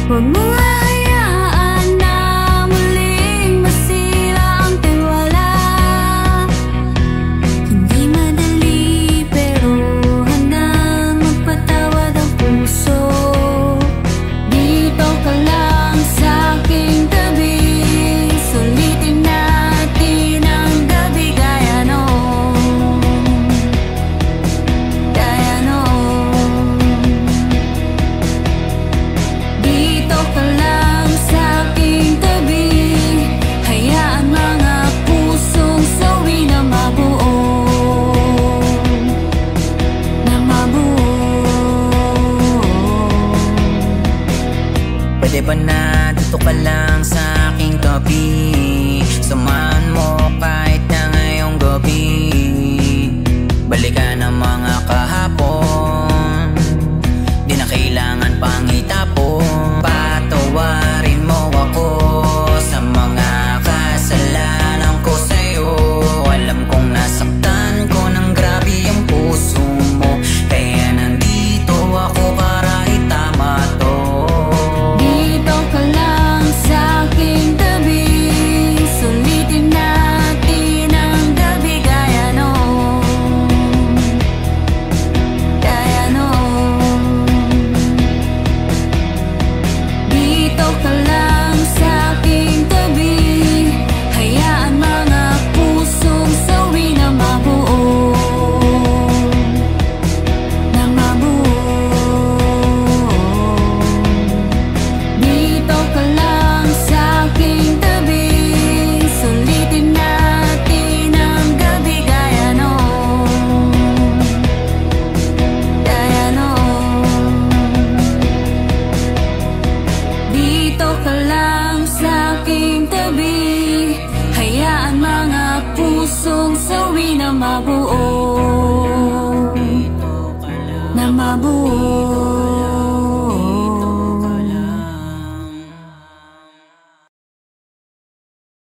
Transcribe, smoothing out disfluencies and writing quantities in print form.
Huwag mong hahayaan na muling masira ang tiwala. Hindi madali pero handang magpatawad ang puso. Dito ka lang sa aking tabi, sulitin natin ang gabi gaya noon. Gaya noon. Dito ka lang sa aking tabi, hayaan mga pusong sawi na mabuo. Na mabuo. Pwede ba na dito ka lang sa aking tabi? Samahan mo kahit na ngayong gabi. Balikan ang mga kahapon, di na kailangan pang itapon. Patawarin mo ako sa mga kasalanan ko sa'yo. Alam kong nasaktan ko ng grabe ang puso mo, kaya nandito ako para itama to. Dito ka lang sa aking tabi, sulitin natin ang gabi gaya noon. Gaya noon. Dito ka lang sa aking tabi, hayaan mga pusong sawi na mabuo. Na mabuo. Dito ka lang sa aking tabi, sulitin natin ang gabi gaya noon. Gaya noon. Dito ka lang sa aking tabi, hayaan mga pusong sawi na mabuo. Na mabuo.